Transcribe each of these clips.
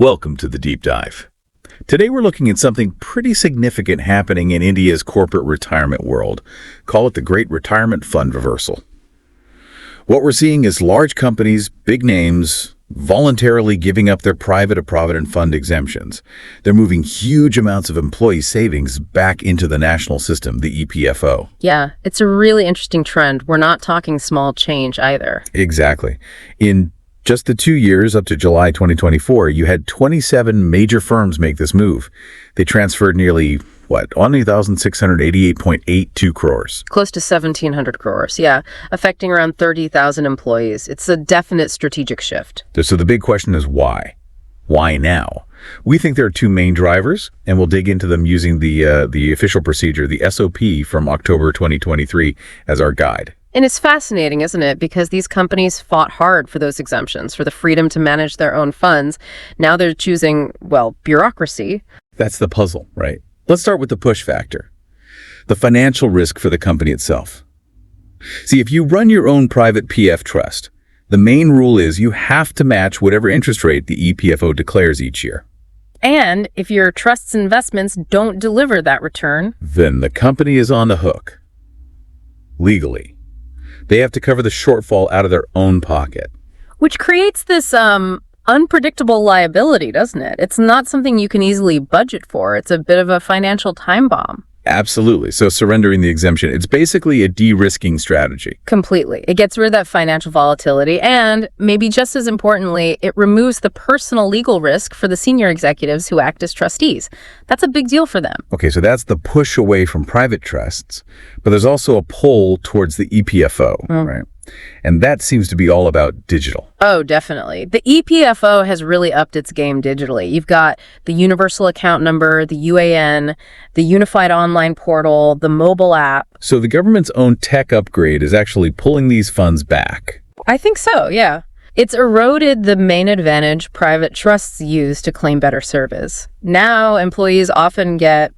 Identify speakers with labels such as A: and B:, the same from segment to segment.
A: Welcome to the Deep Dive. Today we're looking at something pretty significant happening in India's corporate retirement world. Call it the Great Retirement Fund Reversal. What we're seeing is large companies, big names, voluntarily giving up their private-to-provident fund exemptions. They're moving huge amounts of employee savings back into the national system, the EPFO.
B: Yeah, it's a really interesting trend. We're not talking small change either.
A: Exactly. In just the 2 years up to July 2024, you had 27 major firms make this move. They transferred nearly, 1,688.82 crores.
B: Close to 1,700 crores, yeah, affecting around 30,000 employees. It's a definite strategic shift.
A: So the big question is why? Why now? We think there are two main drivers, and we'll dig into them using the official procedure, the SOP from October 2023, as our guide.
B: And it's fascinating, isn't it? Because these companies fought hard for those exemptions, for the freedom to manage their own funds. Now they're choosing, bureaucracy.
A: That's the puzzle, right? Let's start with the push factor, the financial risk for the company itself. See, if you run your own private PF trust, the main rule is you have to match whatever interest rate the EPFO declares each year.
B: And if your trust's investments don't deliver that return,
A: then the company is on the hook. Legally. They have to cover the shortfall out of their own pocket.
B: which creates this unpredictable liability, doesn't it? It's not something you can easily budget for. It's a bit of a financial time bomb.
A: Absolutely. So surrendering the exemption, it's basically a de-risking strategy.
B: Completely. It gets rid of that financial volatility, and maybe just as importantly, it removes the personal legal risk for the senior executives who act as trustees. That's a big deal for them.
A: Okay, so that's the push away from private trusts, but there's also a pull towards the EPFO, right? And that seems to be all about digital.
B: Oh, definitely. The EPFO has really upped its game digitally. You've got the universal account number, the UAN, the unified online portal, the mobile app.
A: So the government's own tech upgrade is actually pulling these funds back.
B: I think so, yeah. It's eroded the main advantage private trusts use to claim better service. Now, employees often get,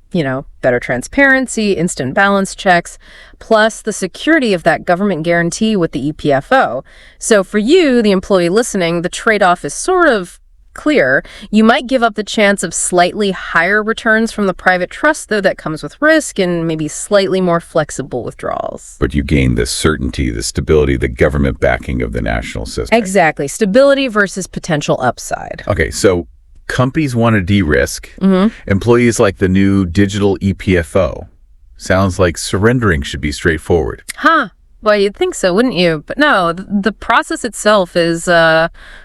B: better transparency, instant balance checks, plus the security of that government guarantee with the EPFO. So for you, the employee listening, the trade-off is sort of clear. You might give up the chance of slightly higher returns from the private trust, though that comes with risk and maybe slightly more flexible withdrawals.
A: But you gain the certainty, the stability, the government backing of the national system.
B: Exactly. Stability versus potential upside.
A: Okay, so companies want to de-risk. Employees like the new digital EPFO. Sounds like surrendering should be straightforward.
B: Huh. Well, you'd think so, wouldn't you? But no, the process itself is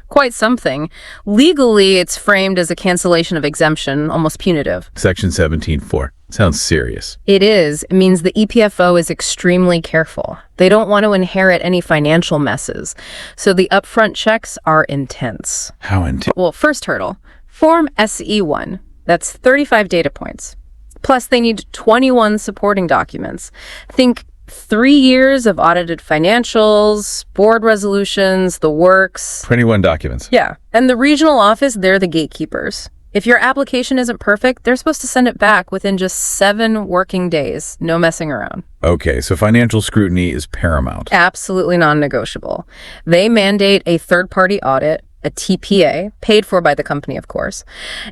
B: quite something. Legally, it's framed as a cancellation of exemption, almost punitive.
A: Section 17(4). Sounds serious.
B: It is. It means the EPFO is extremely careful. They don't want to inherit any financial messes. So the upfront checks are intense.
A: How intense?
B: Well, first hurdle, Form SE1. That's 35 data points. Plus, they need 21 supporting documents. Think 3 years of audited financials, board resolutions, the works.
A: 21 documents.
B: Yeah. And the regional office, they're the gatekeepers. If your application isn't perfect, they're supposed to send it back within just 7 working days. No messing around.
A: Okay, so financial scrutiny is paramount.
B: Absolutely non-negotiable. They mandate a third-party audit, a TPA, paid for by the company, of course.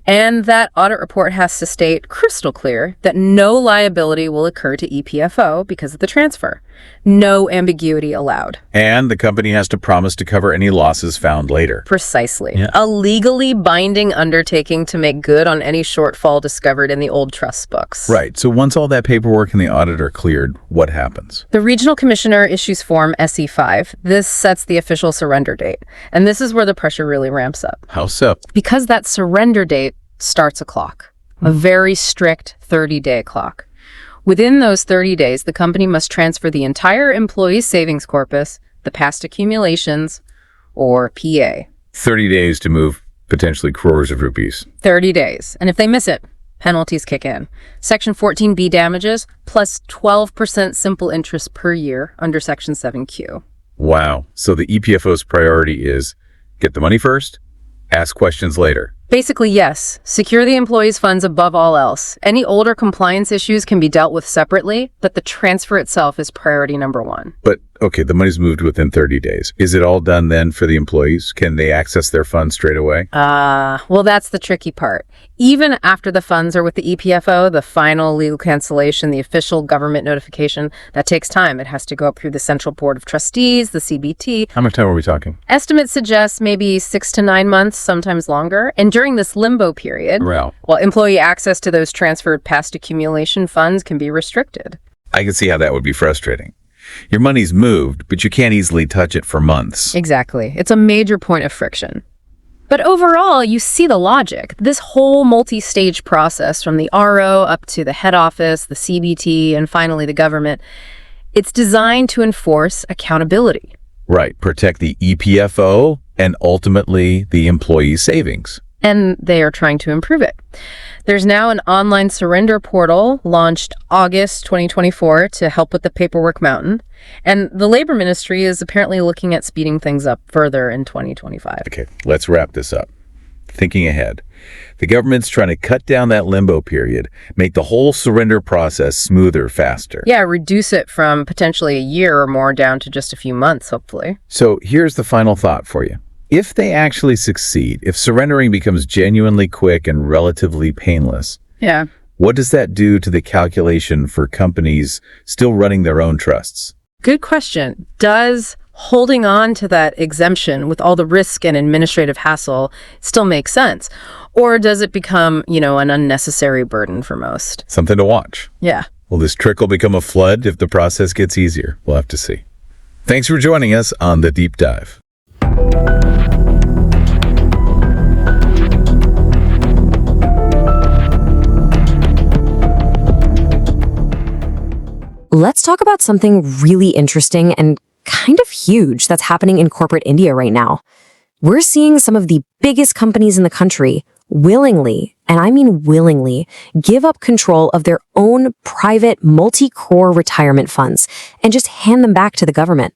B: And that audit report has to state crystal clear that no liability will occur to EPFO because of the transfer. No ambiguity allowed.
A: And the company has to promise to cover any losses found later.
B: Precisely.
A: Yeah.
B: A legally binding undertaking to make good on any shortfall discovered in the old trust books.
A: Right, so once all that paperwork and the audit are cleared, what happens?
B: The regional commissioner issues Form SE5. This sets the official surrender date. And this is where the pressure really ramps up.
A: How so?
B: Because that surrender date starts a clock, a very strict 30-day clock. Within those 30 days, the company must transfer the entire employee savings corpus, the past accumulations, or PA.
A: 30 days to move potentially crores of rupees.
B: 30 days. And if they miss it, penalties kick in. Section 14B damages, plus 12% simple interest per year under Section 7Q.
A: Wow. So the EPFO's priority is get the money first, ask questions later.
B: Basically, yes. Secure the employee's funds above all else. Any older compliance issues can be dealt with separately, but the transfer itself is priority number one.
A: But, okay, the money's moved within 30 days. Is it all done then for the employees? Can they access their funds straight away?
B: Well, that's the tricky part. Even after the funds are with the EPFO, the final legal cancellation, the official government notification, that takes time. It has to go up through the Central Board of Trustees, the CBT.
A: How much time are we talking?
B: Estimates suggest maybe 6 to 9 months, sometimes longer. And during this limbo period,
A: Well,
B: employee access to those transferred past accumulation funds can be restricted.
A: I can see how that would be frustrating. Your money's moved, but you can't easily touch it for months.
B: Exactly. It's a major point of friction. But overall, you see the logic. This whole multi-stage process from the RO up to the head office, the CBT, and finally the government, it's designed to enforce accountability.
A: Right. Protect the EPFO and ultimately the employee savings.
B: And they are trying to improve it. There's now an online surrender portal launched August 2024 to help with the paperwork mountain. And the Labor Ministry is apparently looking at speeding things up further in 2025.
A: Okay, let's wrap this up. Thinking ahead. The government's trying to cut down that limbo period, make the whole surrender process smoother, faster.
B: Yeah, reduce it from potentially a year or more down to just a few months, hopefully.
A: So here's the final thought for you. If they actually succeed, if surrendering becomes genuinely quick and relatively painless,
B: Yeah.
A: what does that do to the calculation for companies still running their own trusts?
B: Good question. Does holding on to that exemption with all the risk and administrative hassle still make sense? Or does it become, an unnecessary burden for most?
A: Something to watch.
B: Yeah.
A: Will this trickle become a flood if the process gets easier? We'll have to see. Thanks for joining us on The Deep Dive.
C: Let's talk about something really interesting and kind of huge that's happening in corporate India right now. We're seeing some of the biggest companies in the country willingly, and I mean willingly, give up control of their own private multi-crore retirement funds and just hand them back to the government.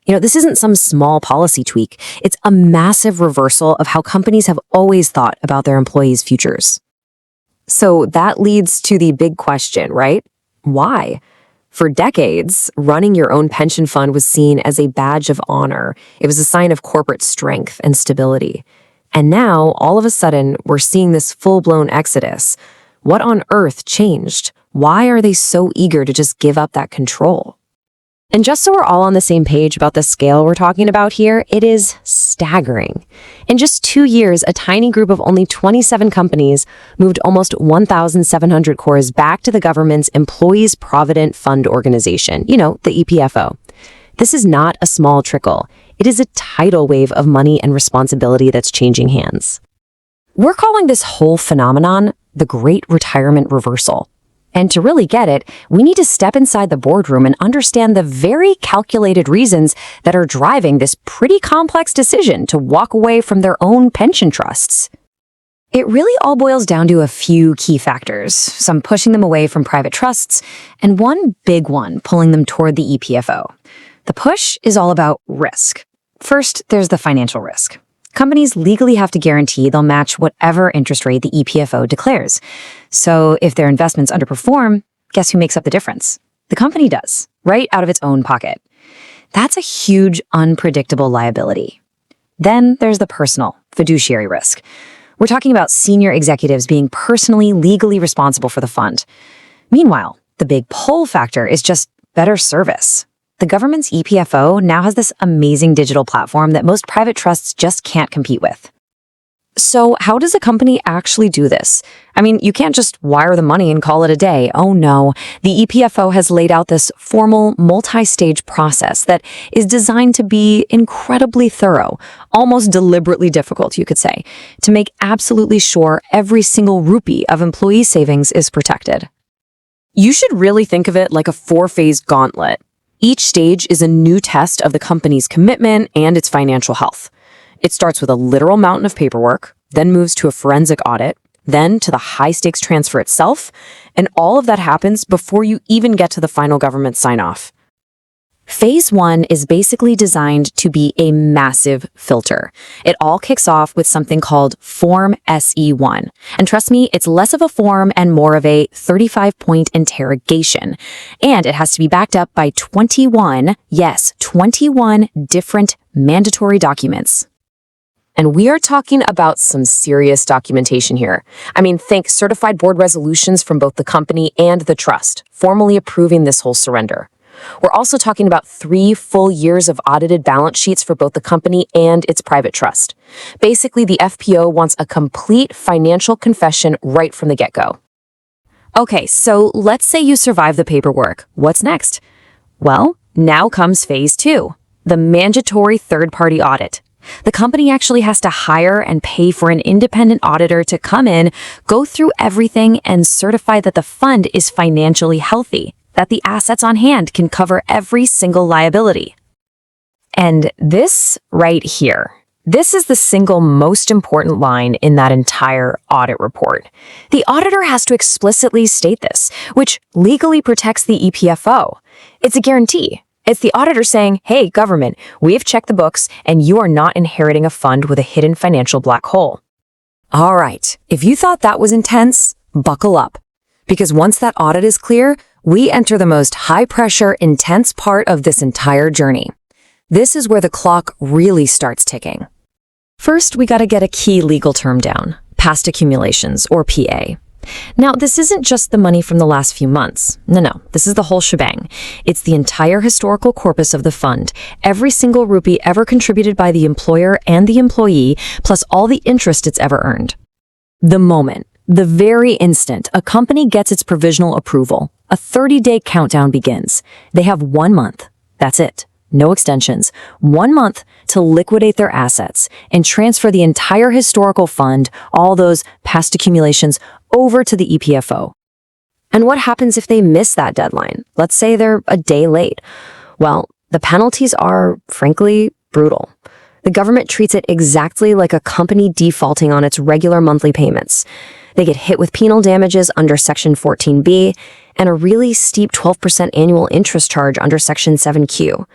C: This isn't some small policy tweak. It's a massive reversal of how companies have always thought about their employees' futures. So that leads to the big question, right? Why? For decades, running your own pension fund was seen as a badge of honor. It was a sign of corporate strength and stability. And now, all of a sudden, we're seeing this full-blown exodus. What on earth changed? Why are they so eager to just give up that control? And just so we're all on the same page about the scale we're talking about here, it is staggering. In just 2 years, a tiny group of only 27 companies moved almost 1,700 crores back to the government's Employees Provident Fund Organization, the EPFO. This is not a small trickle. It is a tidal wave of money and responsibility that's changing hands. We're calling this whole phenomenon the Great Retirement Reversal. And to really get it, we need to step inside the boardroom and understand the very calculated reasons that are driving this pretty complex decision to walk away from their own pension trusts. It really all boils down to a few key factors, some pushing them away from private trusts, and one big one pulling them toward the EPFO. The push is all about risk. First, there's the financial risk. Companies legally have to guarantee they'll match whatever interest rate the EPFO declares. So if their investments underperform, guess who makes up the difference? The company does, right out of its own pocket. That's a huge, unpredictable liability. Then there's the personal, fiduciary risk. We're talking about senior executives being personally, legally responsible for the fund. Meanwhile, the big pull factor is just better service. The government's EPFO now has this amazing digital platform that most private trusts just can't compete with. So how does a company actually do this? I mean, you can't just wire the money and call it a day. Oh no, the EPFO has laid out this formal multi-stage process that is designed to be incredibly thorough, almost deliberately difficult, you could say, to make absolutely sure every single rupee of employee savings is protected. You should really think of it like a 4-phase gauntlet. Each stage is a new test of the company's commitment and its financial health. It starts with a literal mountain of paperwork, then moves to a forensic audit, then to the high-stakes transfer itself, and all of that happens before you even get to the final government sign-off. Phase 1 is basically designed to be a massive filter. It all kicks off with something called Form SE1. And trust me, it's less of a form and more of a 35-point interrogation. And it has to be backed up by 21, yes, 21 different mandatory documents. And we are talking about some serious documentation here. I mean, think certified board resolutions from both the company and the trust, formally approving this whole surrender. We're also talking about 3 full years of audited balance sheets for both the company and its private trust. Basically, the FPO wants a complete financial confession right from the get-go. Okay, so let's say you survive the paperwork. What's next? Well, now comes phase 2, the mandatory third-party audit. The company actually has to hire and pay for an independent auditor to come in, go through everything, and certify that the fund is financially healthy, that the assets on hand can cover every single liability. And this right here, this is the single most important line in that entire audit report. The auditor has to explicitly state this, which legally protects the EPFO. It's a guarantee. It's the auditor saying, hey, government, we've checked the books and you are not inheriting a fund with a hidden financial black hole. All right, if you thought that was intense, buckle up. Because once that audit is clear, we enter the most high-pressure, intense part of this entire journey. This is where the clock really starts ticking. First, we got to get a key legal term down, past accumulations, or PA. Now, this isn't just the money from the last few months. No, this is the whole shebang. It's the entire historical corpus of the fund, every single rupee ever contributed by the employer and the employee, plus all the interest it's ever earned. The very instant a company gets its provisional approval, a 30-day countdown begins. They have 1 month. That's it. No extensions. 1 month to liquidate their assets and transfer the entire historical fund, all those past accumulations, over to the EPFO. And what happens if they miss that deadline? Let's say they're a day late. Well, the penalties are, frankly, brutal. The government treats it exactly like a company defaulting on its regular monthly payments. They get hit with penal damages under Section 14B and a really steep 12% annual interest charge under Section 7Q.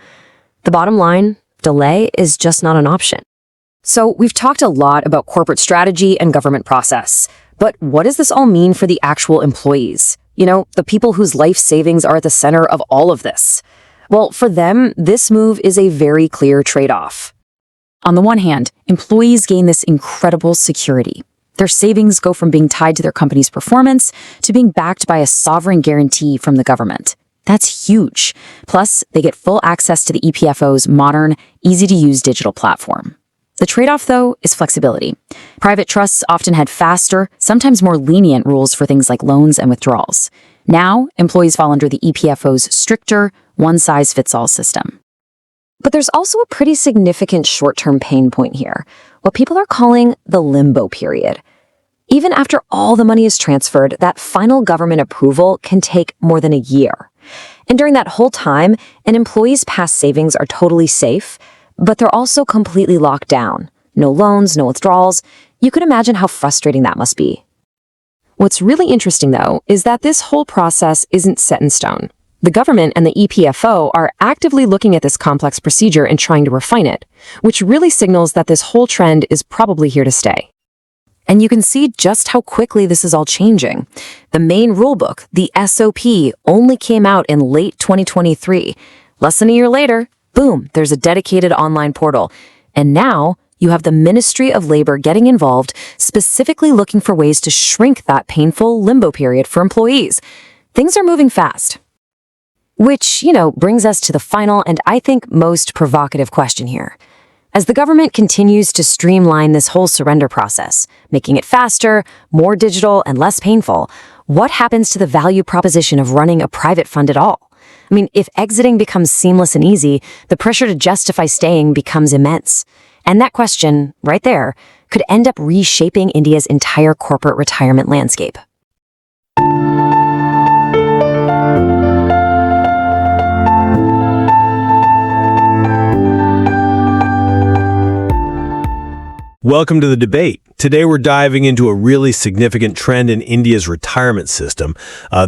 C: The bottom line, delay is just not an option. So we've talked a lot about corporate strategy and government process, but what does this all mean for the actual employees? You know, the people whose life savings are at the center of all of this. Well, for them, this move is a very clear trade-off. On the one hand, employees gain this incredible security. Their savings go from being tied to their company's performance to being backed by a sovereign guarantee from the government. That's huge. Plus, they get full access to the EPFO's modern, easy-to-use digital platform. The trade-off, though, is flexibility. Private trusts often had faster, sometimes more lenient rules for things like loans and withdrawals. Now, employees fall under the EPFO's stricter, one-size-fits-all system. But there's also a pretty significant short-term pain point here, what people are calling the limbo period. Even after all the money is transferred, that final government approval can take more than a year. And during that whole time, an employee's past savings are totally safe, but they're also completely locked down. No loans, no withdrawals. You could imagine how frustrating that must be. What's really interesting, though, is that this whole process isn't set in stone. The government and the EPFO are actively looking at this complex procedure and trying to refine it, which really signals that this whole trend is probably here to stay. And you can see just how quickly this is all changing. The main rulebook, the SOP, only came out in late 2023. Less than a year later, boom, there's a dedicated online portal. And now you have the Ministry of Labor getting involved, specifically looking for ways to shrink that painful limbo period for employees. Things are moving fast. Which, brings us to the final and I think most provocative question here. As the government continues to streamline this whole surrender process, making it faster, more digital, and less painful, what happens to the value proposition of running a private fund at all? I mean, if exiting becomes seamless and easy, the pressure to justify staying becomes immense. And that question, right there, could end up reshaping India's entire corporate retirement landscape.
D: Welcome to the debate. Today we're diving into a really significant trend in India's retirement system,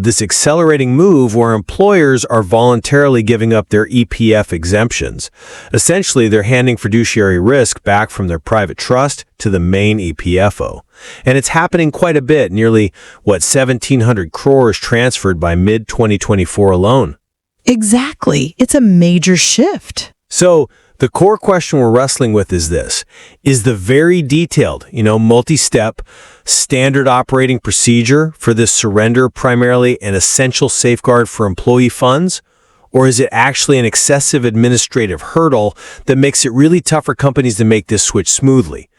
D: this accelerating move where employers are voluntarily giving up their EPF exemptions. Essentially, they're handing fiduciary risk back from their private trust to the main EPFO. And it's happening quite a bit, nearly, 1,700 crores transferred by mid-2024 alone.
E: Exactly. It's a major shift.
D: So, the core question we're wrestling with is this. Is the very detailed, multi-step, standard operating procedure for this surrender primarily an essential safeguard for employee funds? Or is it actually an excessive administrative hurdle that makes it really tough for companies to make this switch smoothly?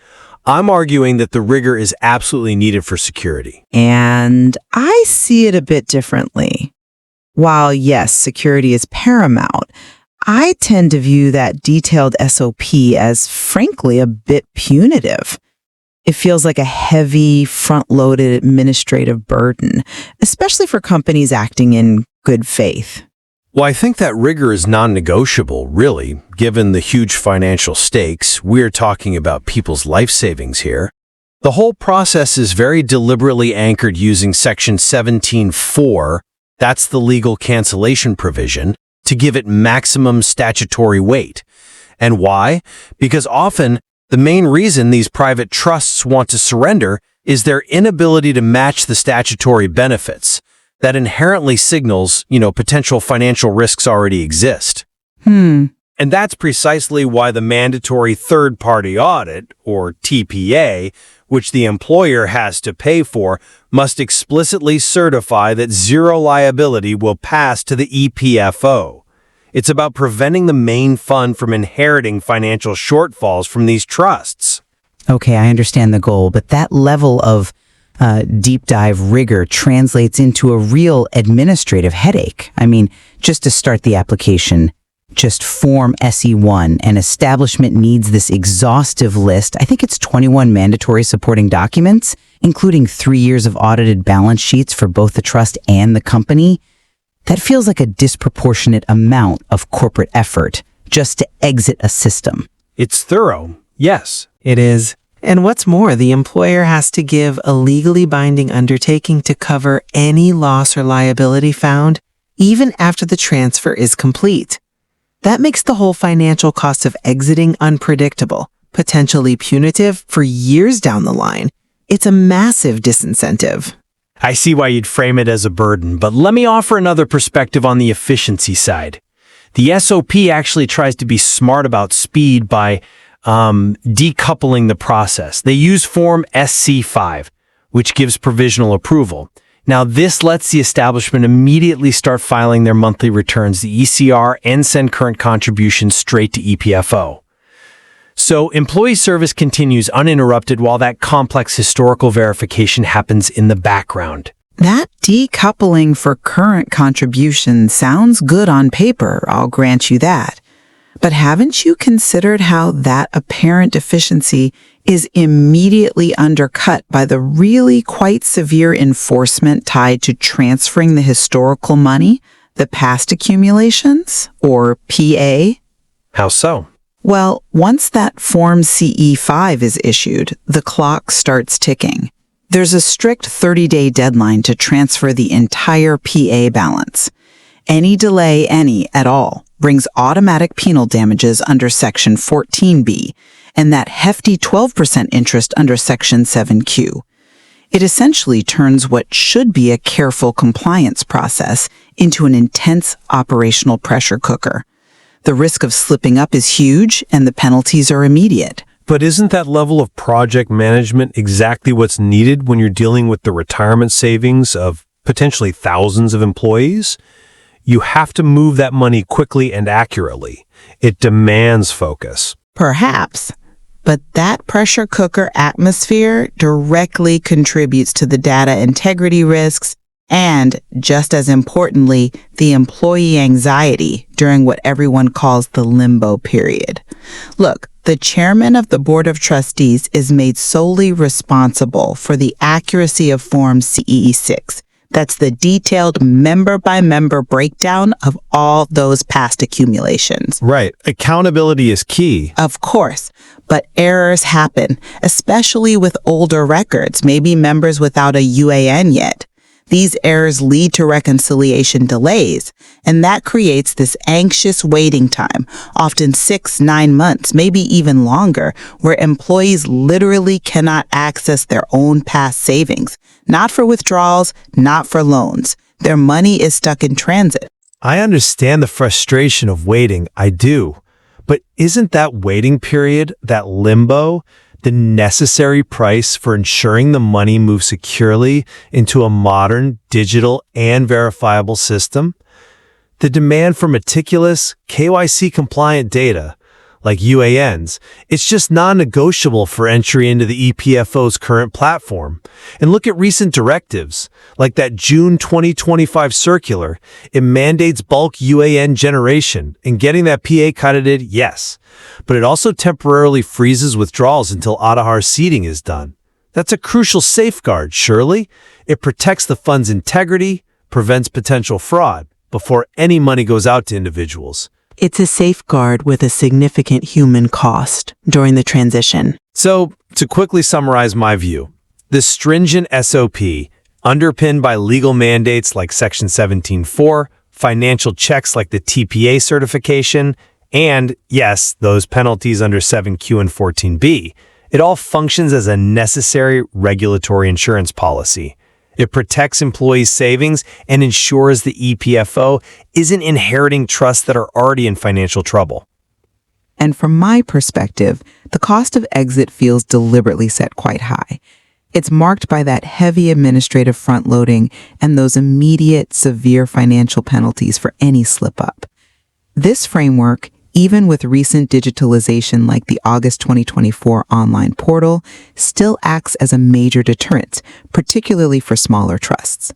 D: I'm arguing that the rigor is absolutely needed for security.
E: And I see it a bit differently. While, yes, security is paramount, I tend to view that detailed SOP as, frankly, a bit punitive. It feels like a heavy, front-loaded administrative burden, especially for companies acting in good faith.
D: Well, I think that rigor is non-negotiable, really, given the huge financial stakes. We're talking about people's life savings here. The whole process is very deliberately anchored using Section 17(4), that's the legal cancellation provision, to give it maximum statutory weight. And why? Because often, the main reason these private trusts want to surrender is their inability to match the statutory benefits. That inherently signals, potential financial risks already exist. And that's precisely why the mandatory third-party audit, or TPA, which the employer has to pay for, must explicitly certify that zero liability will pass to the EPFO. It's about preventing the main fund from inheriting financial shortfalls from these trusts.
E: Okay, I understand the goal, but that level of deep dive rigor translates into a real administrative headache. I mean, just to start the application, just Form SE1, an establishment needs this exhaustive list. I think it's 21 mandatory supporting documents, including 3 years of audited balance sheets for both the trust and the company. That feels like a disproportionate amount of corporate effort just to exit a system.
D: It's thorough, yes.
F: It is. And what's more, the employer has to give a legally binding undertaking to cover any loss or liability found, even after the transfer is complete. That makes the whole financial cost of exiting unpredictable, potentially punitive for years down the line. It's a massive disincentive.
D: I see why you'd frame it as a burden, but let me offer another perspective on the efficiency side. The SOP actually tries to be smart about speed by decoupling the process. They use Form SC5, which gives provisional approval. Now, this lets the establishment immediately start filing their monthly returns, the ECR, and send current contributions straight to EPFO. So, employee service continues uninterrupted while that complex historical verification happens in the background.
E: That decoupling for current contributions sounds good on paper, I'll grant you that. But haven't you considered how that apparent efficiency is immediately undercut by the really quite severe enforcement tied to transferring the historical money, the past accumulations, or PA?
D: How so?
E: Well, once that Form CE5 is issued, the clock starts ticking. There's a strict 30-day deadline to transfer the entire PA balance. Any delay, any at all, brings automatic penal damages under Section 14B and that hefty 12% interest under Section 7Q. It essentially turns what should be a careful compliance process into an intense operational pressure cooker. The risk of slipping up is huge and the penalties are immediate.
D: But isn't that level of project management exactly what's needed when you're dealing with the retirement savings of potentially thousands of employees? You have to move that money quickly and accurately. It demands focus.
E: Perhaps, but that pressure cooker atmosphere directly contributes to the data integrity risks and, just as importantly, the employee anxiety during what everyone calls the limbo period. Look, the chairman of the Board of Trustees is made solely responsible for the accuracy of Form CE6. That's the detailed member-by-member breakdown of all those past accumulations.
D: Right. Accountability is key.
E: Of course, But errors happen, especially with older records, maybe members without a UAN yet. These errors lead to reconciliation delays, and that creates this anxious waiting time, often 6-9 months, maybe even longer, where employees literally cannot access their own past savings, not for withdrawals, not for loans. Their money is stuck in transit.
D: I understand the frustration of waiting, I do. But isn't that waiting period, that limbo, the necessary price for ensuring the money moves securely into a modern, digital, and verifiable system? The demand for meticulous, KYC-compliant data, like UANs, it's just non-negotiable for entry into the EPFO's current platform. And look at recent directives, like that June 2025 circular. It mandates bulk UAN generation, and getting that PA credited, yes. But it also temporarily freezes withdrawals until Aadhaar seeding is done. That's a crucial safeguard, surely. It protects the fund's integrity, prevents potential fraud, before any money goes out to individuals.
F: It's a safeguard with a significant human cost during the transition.
D: So, to quickly summarize my view, this stringent SOP, underpinned by legal mandates like Section 17.4, financial checks like the TPA certification, and, yes, those penalties under 7Q and 14B, it all functions as a necessary regulatory insurance policy. It protects employees' savings and ensures the EPFO isn't inheriting trusts that are already in financial trouble.
E: And from my perspective, the cost of exit feels deliberately set quite high. It's marked by that heavy administrative front-loading and those immediate, severe financial penalties for any slip-up. This framework, even with recent digitalization like the August 2024 online portal, still acts as a major deterrent, particularly for smaller trusts.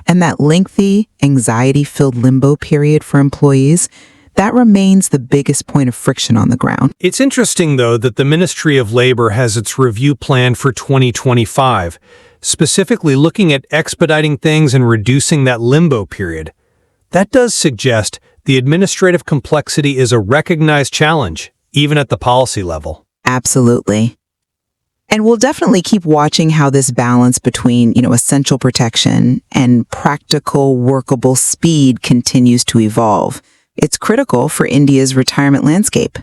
E: And that lengthy, anxiety-filled limbo period for employees, that remains the biggest point of friction on the ground.
G: It's interesting, though, that the Ministry of Labor has its review planned for 2025, specifically looking at expediting things and reducing that limbo period. That does suggest the administrative complexity is a recognized challenge, even at the policy level.
E: Absolutely. And we'll definitely keep watching how this balance between, essential protection and practical, workable speed continues to evolve. It's critical for India's retirement landscape.